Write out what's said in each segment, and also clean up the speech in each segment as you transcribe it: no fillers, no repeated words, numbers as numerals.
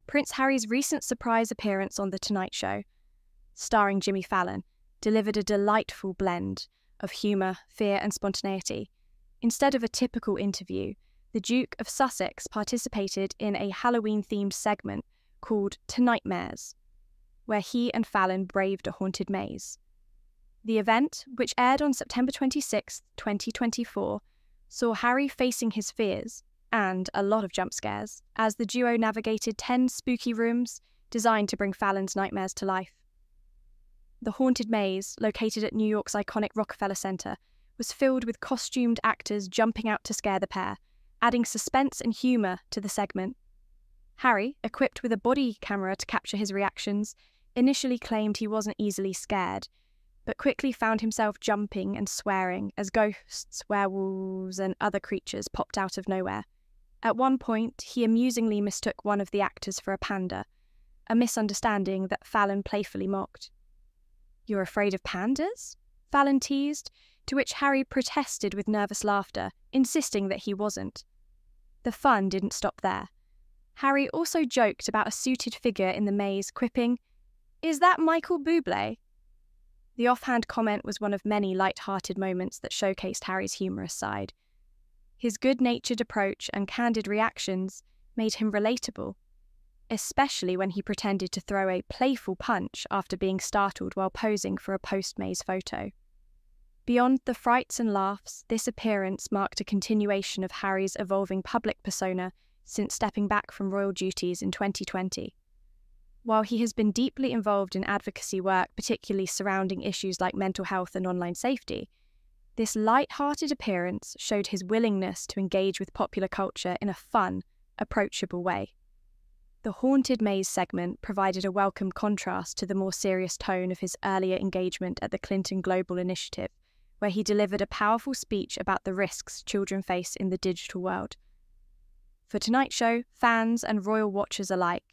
Prince Harry's recent surprise appearance on The Tonight Show, starring Jimmy Fallon, delivered a delightful blend of humour, fear and spontaneity. Instead of a typical interview, the Duke of Sussex participated in a Halloween-themed segment called Tonightmares, where he and Fallon braved a haunted maze. The event, which aired on September 26, 2024, saw Harry facing his fears and a lot of jump scares as the duo navigated 10 spooky rooms designed to bring Fallon's nightmares to life. The haunted maze, located at New York's iconic Rockefeller Center, was filled with costumed actors jumping out to scare the pair, adding suspense and humor to the segment. Harry, equipped with a body camera to capture his reactions, initially claimed he wasn't easily scared, but quickly found himself jumping and swearing as ghosts, werewolves, and other creatures popped out of nowhere. At one point, he amusingly mistook one of the actors for a panda, a misunderstanding that Fallon playfully mocked. "You're afraid of pandas?" Fallon teased, to which Harry protested with nervous laughter, insisting that he wasn't. The fun didn't stop there. Harry also joked about a suited figure in the maze, quipping, "Is that Michael Bublé?" The offhand comment was one of many light-hearted moments that showcased Harry's humorous side. His good-natured approach and candid reactions made him relatable, especially when he pretended to throw a playful punch after being startled while posing for a post-maze photo. Beyond the frights and laughs, this appearance marked a continuation of Harry's evolving public persona since stepping back from royal duties in 2020. While he has been deeply involved in advocacy work, particularly surrounding issues like mental health and online safety, this light-hearted appearance showed his willingness to engage with popular culture in a fun, approachable way. The Haunted Maze segment provided a welcome contrast to the more serious tone of his earlier engagement at the Clinton Global Initiative, where he delivered a powerful speech about the risks children face in the digital world. For Tonight Show, fans and royal watchers alike,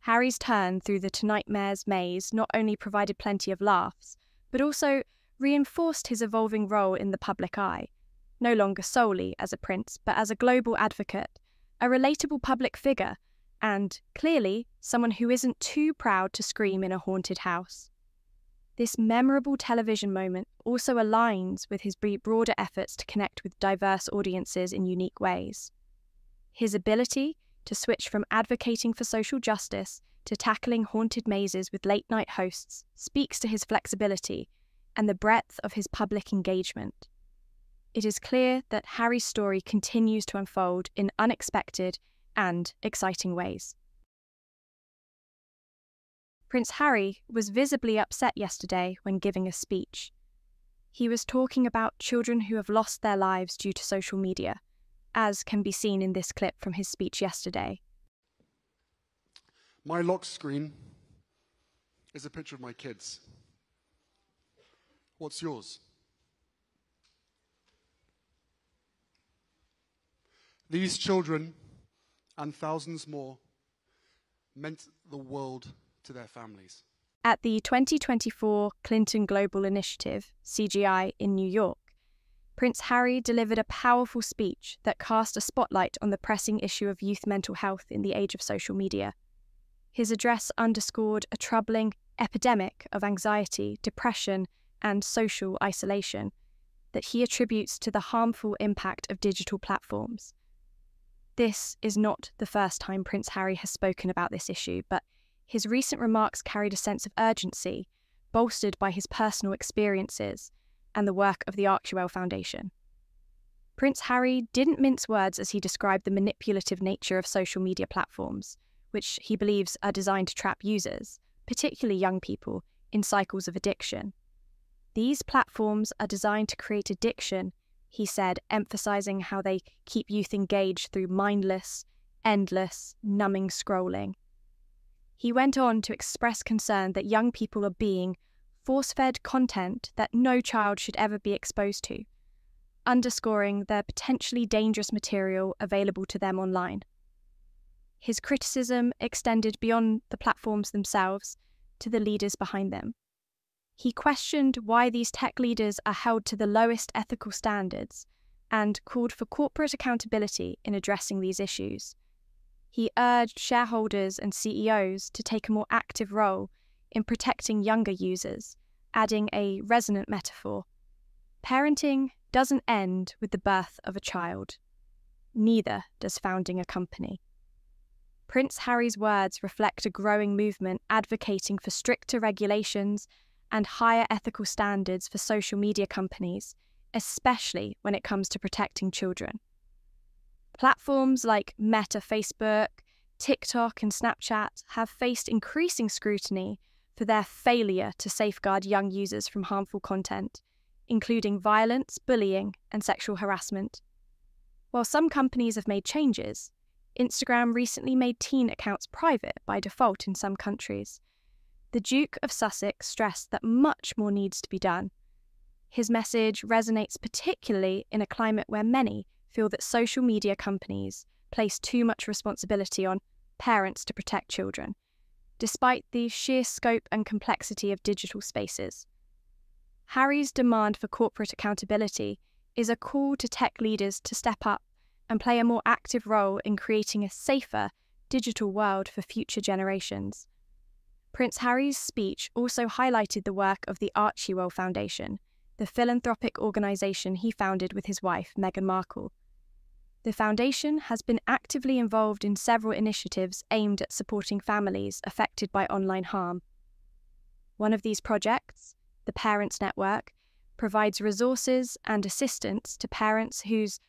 Harry's turn through the Tonightmares maze not only provided plenty of laughs, but also reinforced his evolving role in the public eye, no longer solely as a prince, but as a global advocate, a relatable public figure, and, clearly, someone who isn't too proud to scream in a haunted house. This memorable television moment also aligns with his broader efforts to connect with diverse audiences in unique ways. His ability to switch from advocating for social justice to tackling haunted mazes with late-night hosts speaks to his flexibility and the breadth of his public engagement. It is clear that Harry's story continues to unfold in unexpected and exciting ways. Prince Harry was visibly upset yesterday when giving a speech. He was talking about children who have lost their lives due to social media, as can be seen in this clip from his speech yesterday. My lock screen is a picture of my kids. What's yours? These children and thousands more meant the world to their families. At the 2024 Clinton Global Initiative, CGI, in New York, Prince Harry delivered a powerful speech that cast a spotlight on the pressing issue of youth mental health in the age of social media. His address underscored a troubling epidemic of anxiety, depression, and social isolation that he attributes to the harmful impact of digital platforms. This is not the first time Prince Harry has spoken about this issue, but his recent remarks carried a sense of urgency, bolstered by his personal experiences and the work of the Archewell Foundation. Prince Harry didn't mince words as he described the manipulative nature of social media platforms, which he believes are designed to trap users, particularly young people, in cycles of addiction. These platforms are designed to create addiction, he said, emphasizing how they keep youth engaged through mindless, endless, numbing scrolling. He went on to express concern that young people are being force-fed content that no child should ever be exposed to, underscoring the potentially dangerous material available to them online. His criticism extended beyond the platforms themselves to the leaders behind them. He questioned why these tech leaders are held to the lowest ethical standards and called for corporate accountability in addressing these issues. He urged shareholders and CEOs to take a more active role in protecting younger users, adding a resonant metaphor. Parenting doesn't end with the birth of a child. Neither does founding a company. Prince Harry's words reflect a growing movement advocating for stricter regulations and higher ethical standards for social media companies, especially when it comes to protecting children. Platforms like Meta, Facebook, TikTok, and Snapchat have faced increasing scrutiny for their failure to safeguard young users from harmful content, including violence, bullying, and sexual harassment. While some companies have made changes, Instagram recently made teen accounts private by default in some countries. The Duke of Sussex stressed that much more needs to be done. His message resonates particularly in a climate where many feel that social media companies place too much responsibility on parents to protect children, despite the sheer scope and complexity of digital spaces. Harry's demand for corporate accountability is a call to tech leaders to step up and play a more active role in creating a safer digital world for future generations. Prince Harry's speech also highlighted the work of the Archewell Foundation, the philanthropic organisation he founded with his wife, Meghan Markle. The foundation has been actively involved in several initiatives aimed at supporting families affected by online harm. One of these projects, the Parents Network, provides resources and assistance to parents whose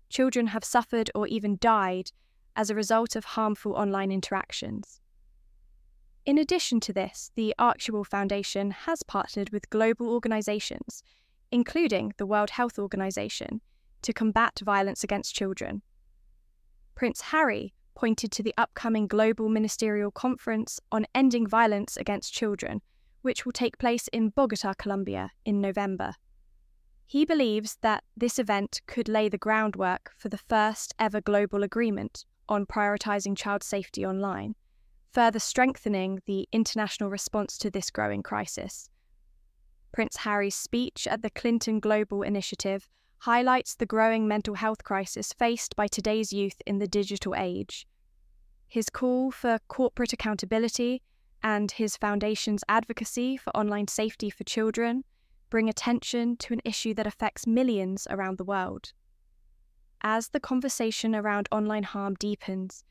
children have suffered or even died as a result of harmful online interactions. In addition to this, the Archewell Foundation has partnered with global organisations, including the World Health Organization, to combat violence against children. Prince Harry pointed to the upcoming Global Ministerial Conference on Ending Violence Against Children, which will take place in Bogota, Colombia, in November. He believes that this event could lay the groundwork for the first ever global agreement on prioritising child safety online, further strengthening the international response to this growing crisis. Prince Harry's speech at the Clinton Global Initiative highlights the growing mental health crisis faced by today's youth in the digital age. His call for corporate accountability and his foundation's advocacy for online safety for children bring attention to an issue that affects millions around the world. As the conversation around online harm deepens,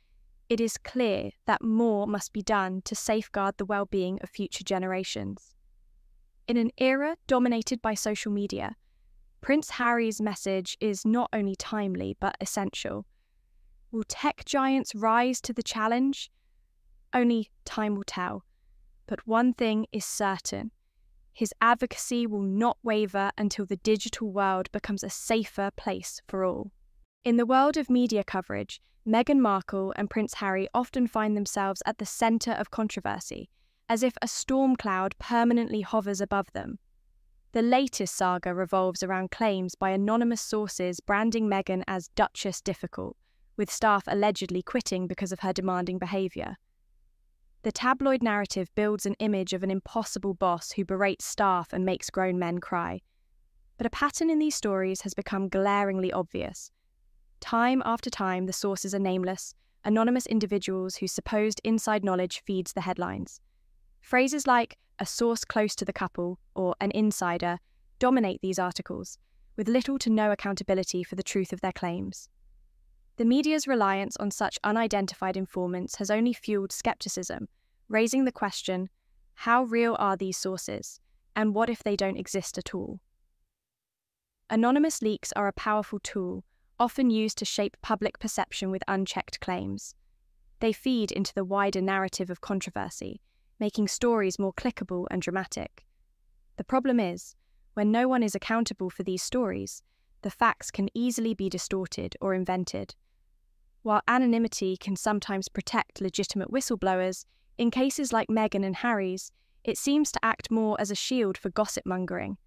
it is clear that more must be done to safeguard the well-being of future generations. In an era dominated by social media, Prince Harry's message is not only timely but essential. Will tech giants rise to the challenge? Only time will tell. But one thing is certain: his advocacy will not waver until the digital world becomes a safer place for all. In the world of media coverage, Meghan Markle and Prince Harry often find themselves at the centre of controversy, as if a storm cloud permanently hovers above them. The latest saga revolves around claims by anonymous sources branding Meghan as Duchess difficult, with staff allegedly quitting because of her demanding behaviour. The tabloid narrative builds an image of an impossible boss who berates staff and makes grown men cry. But a pattern in these stories has become glaringly obvious. Time after time, the sources are nameless, anonymous individuals whose supposed inside knowledge feeds the headlines. Phrases like "a source close to the couple" or "an insider" dominate these articles, with little to no accountability for the truth of their claims. The media's reliance on such unidentified informants has only fueled skepticism, raising the question, how real are these sources, and what if they don't exist at all? Anonymous leaks are a powerful tool, often used to shape public perception with unchecked claims. They feed into the wider narrative of controversy, making stories more clickable and dramatic. The problem is, when no one is accountable for these stories, the facts can easily be distorted or invented. While anonymity can sometimes protect legitimate whistleblowers, in cases like Meghan and Harry's, it seems to act more as a shield for gossip mongering.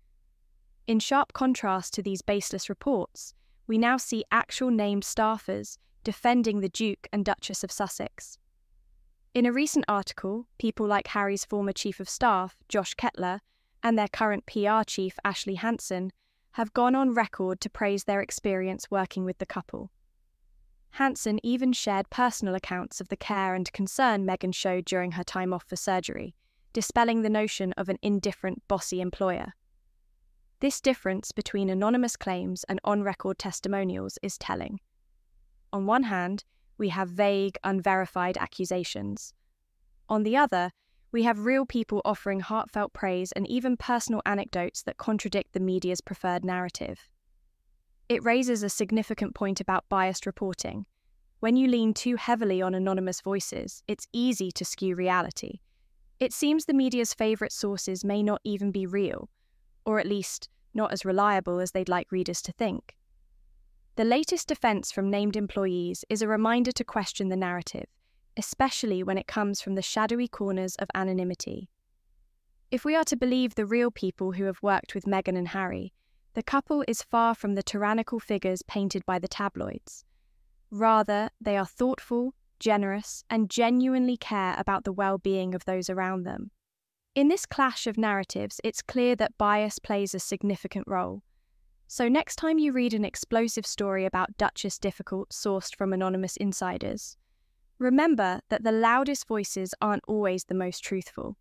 In sharp contrast to these baseless reports, we now see actual named staffers defending the Duke and Duchess of Sussex. In a recent article, people like Harry's former Chief of Staff, Josh Kettler, and their current PR chief, Ashley Hansen, have gone on record to praise their experience working with the couple. Hansen even shared personal accounts of the care and concern Meghan showed during her time off for surgery, dispelling the notion of an indifferent, bossy employer. This difference between anonymous claims and on-record testimonials is telling. On one hand, we have vague, unverified accusations. On the other, we have real people offering heartfelt praise and even personal anecdotes that contradict the media's preferred narrative. It raises a significant point about biased reporting. When you lean too heavily on anonymous voices, it's easy to skew reality. It seems the media's favourite sources may not even be real, or at least not as reliable as they'd like readers to think. The latest defence from named employees is a reminder to question the narrative, especially when it comes from the shadowy corners of anonymity. If we are to believe the real people who have worked with Meghan and Harry, the couple is far from the tyrannical figures painted by the tabloids. Rather, they are thoughtful, generous, and genuinely care about the well-being of those around them. In this clash of narratives, it's clear that bias plays a significant role. So next time you read an explosive story about Duchess Difficult sourced from anonymous insiders, remember that the loudest voices aren't always the most truthful.